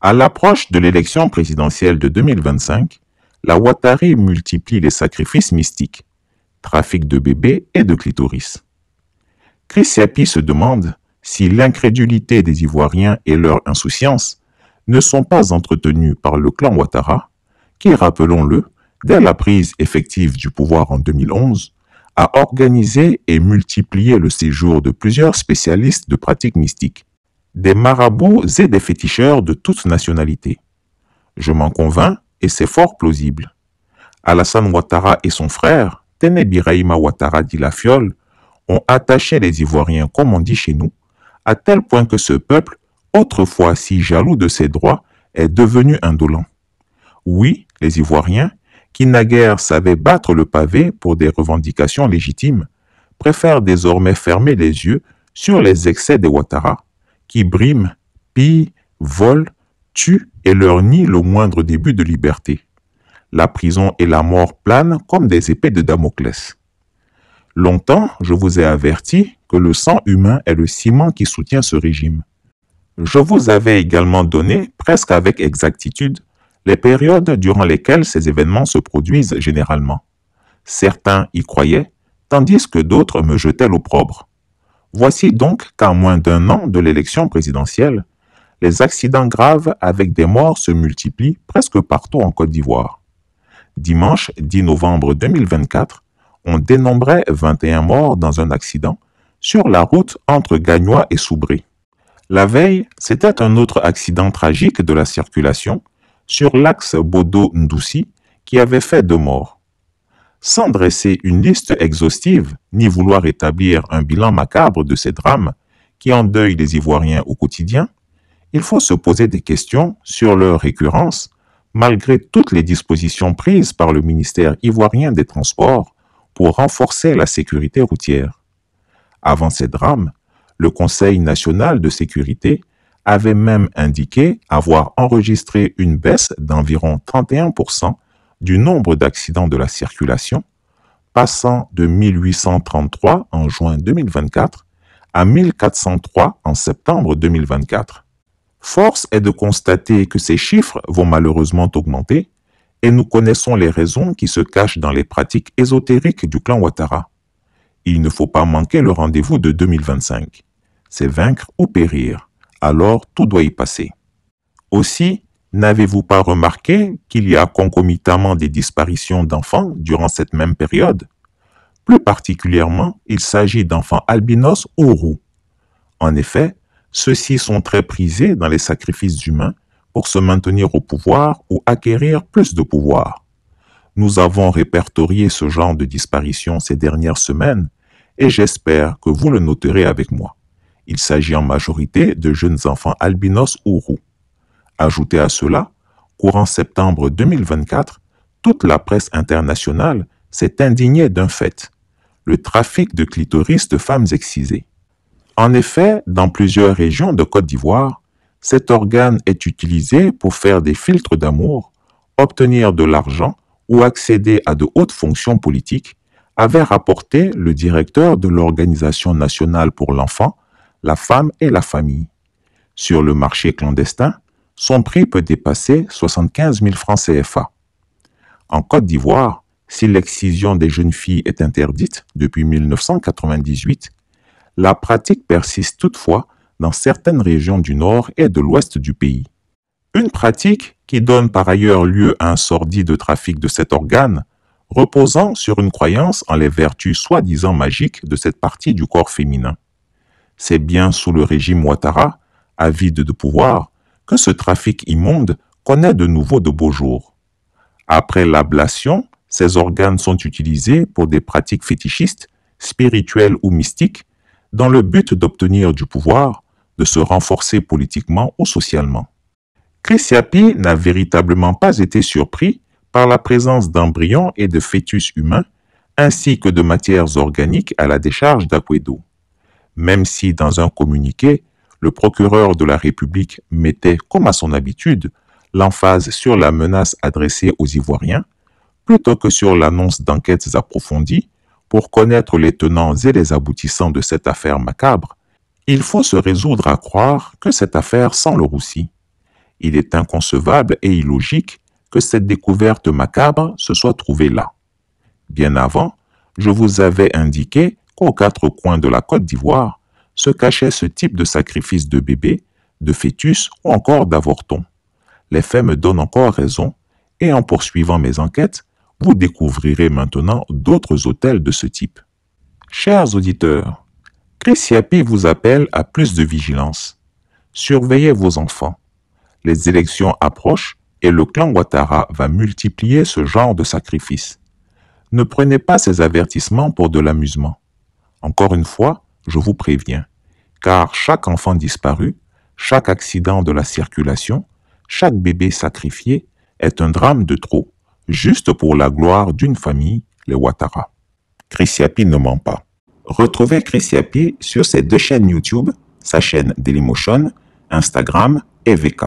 À l'approche de l'élection présidentielle de 2025, la Ouattara multiplie les sacrifices mystiques, trafic de bébés et de clitoris. Chris Yapi se demande si l'incrédulité des Ivoiriens et leur insouciance ne sont pas entretenus par le clan Ouattara, qui, rappelons-le, dès la prise effective du pouvoir en 2011, a organisé et multiplié le séjour de plusieurs spécialistes de pratiques mystiques, des marabouts et des féticheurs de toutes nationalités. Je m'en convainc et c'est fort plausible. Alassane Ouattara et son frère, Téné Birahima Ouattara dit la Fiole, ont attaché les Ivoiriens, comme on dit chez nous, à tel point que ce peuple, autrefois si jaloux de ses droits, est devenu indolent. Oui, les Ivoiriens, qui naguère savaient battre le pavé pour des revendications légitimes, préfèrent désormais fermer les yeux sur les excès des Ouattara, qui briment, pillent, volent, tuent et leur nient le moindre début de liberté. La prison et la mort planent comme des épées de Damoclès. Longtemps, je vous ai averti que le sang humain est le ciment qui soutient ce régime. Je vous avais également donné, presque avec exactitude, les périodes durant lesquelles ces événements se produisent généralement. Certains y croyaient, tandis que d'autres me jetaient l'opprobre. Voici donc qu'à moins d'un an de l'élection présidentielle, les accidents graves avec des morts se multiplient presque partout en Côte d'Ivoire. Dimanche 10 novembre 2024, on dénombrait 21 morts dans un accident sur la route entre Gagnois et Soubré. La veille, c'était un autre accident tragique de la circulation sur l'axe Bodo-Ndoussi qui avait fait 2 morts. Sans dresser une liste exhaustive ni vouloir établir un bilan macabre de ces drames qui endeuillent les Ivoiriens au quotidien, il faut se poser des questions sur leur récurrence malgré toutes les dispositions prises par le ministère ivoirien des Transports pour renforcer la sécurité routière. Avant ces drames, le Conseil national de sécurité avait même indiqué avoir enregistré une baisse d'environ 31% du nombre d'accidents de la circulation, passant de 1833 en juin 2024 à 1403 en septembre 2024. Force est de constater que ces chiffres vont malheureusement augmenter et nous connaissons les raisons qui se cachent dans les pratiques ésotériques du clan Ouattara. Il ne faut pas manquer le rendez-vous de 2025. C'est vaincre ou périr. Alors tout doit y passer. Aussi, n'avez-vous pas remarqué qu'il y a concomitamment des disparitions d'enfants durant cette même période? Plus particulièrement, il s'agit d'enfants albinos ou roux. En effet, ceux-ci sont très prisés dans les sacrifices humains pour se maintenir au pouvoir ou acquérir plus de pouvoir. Nous avons répertorié ce genre de disparition ces dernières semaines et j'espère que vous le noterez avec moi. Il s'agit en majorité de jeunes enfants albinos ou roux. Ajoutez à cela, courant septembre 2024, toute la presse internationale s'est indignée d'un fait, le trafic de clitoris de femmes excisées. En effet, dans plusieurs régions de Côte d'Ivoire, cet organe est utilisé pour faire des filtres d'amour, obtenir de l'argent ou accéder à de hautes fonctions politiques, avait rapporté le directeur de l'Organisation nationale pour l'enfant, la femme et la famille. Sur le marché clandestin, son prix peut dépasser 75 000 francs CFA. En Côte d'Ivoire, si l'excision des jeunes filles est interdite depuis 1998, la pratique persiste toutefois dans certaines régions du nord et de l'ouest du pays. Une pratique qui donne par ailleurs lieu à un sordide trafic de cet organe, reposant sur une croyance en les vertus soi-disant magiques de cette partie du corps féminin. C'est bien sous le régime Ouattara, avide de pouvoir, que ce trafic immonde connaît de nouveau de beaux jours. Après l'ablation, ces organes sont utilisés pour des pratiques fétichistes, spirituelles ou mystiques, dans le but d'obtenir du pouvoir, de se renforcer politiquement ou socialement. Chris Yapi n'a véritablement pas été surpris par la présence d'embryons et de fœtus humains, ainsi que de matières organiques à la décharge d'Akwedo. Même si, dans un communiqué, le procureur de la République mettait, comme à son habitude, l'emphase sur la menace adressée aux Ivoiriens, plutôt que sur l'annonce d'enquêtes approfondies pour connaître les tenants et les aboutissants de cette affaire macabre, il faut se résoudre à croire que cette affaire sent le roussi. Il est inconcevable et illogique que cette découverte macabre se soit trouvée là. Bien avant, je vous avais indiqué qu'aux quatre coins de la Côte d'Ivoire se cachait ce type de sacrifice de bébés, de fœtus ou encore d'avortons. Les faits me donnent encore raison et en poursuivant mes enquêtes, vous découvrirez maintenant d'autres autels de ce type. Chers auditeurs, Chris Yapi vous appelle à plus de vigilance. Surveillez vos enfants. Les élections approchent et le clan Ouattara va multiplier ce genre de sacrifices. Ne prenez pas ces avertissements pour de l'amusement. Encore une fois, je vous préviens, car chaque enfant disparu, chaque accident de la circulation, chaque bébé sacrifié est un drame de trop, juste pour la gloire d'une famille, les Ouattara. Chris Yapi ne ment pas. Retrouvez Chris Yapi sur ses deux chaînes YouTube, sa chaîne Dailymotion, Instagram et VK.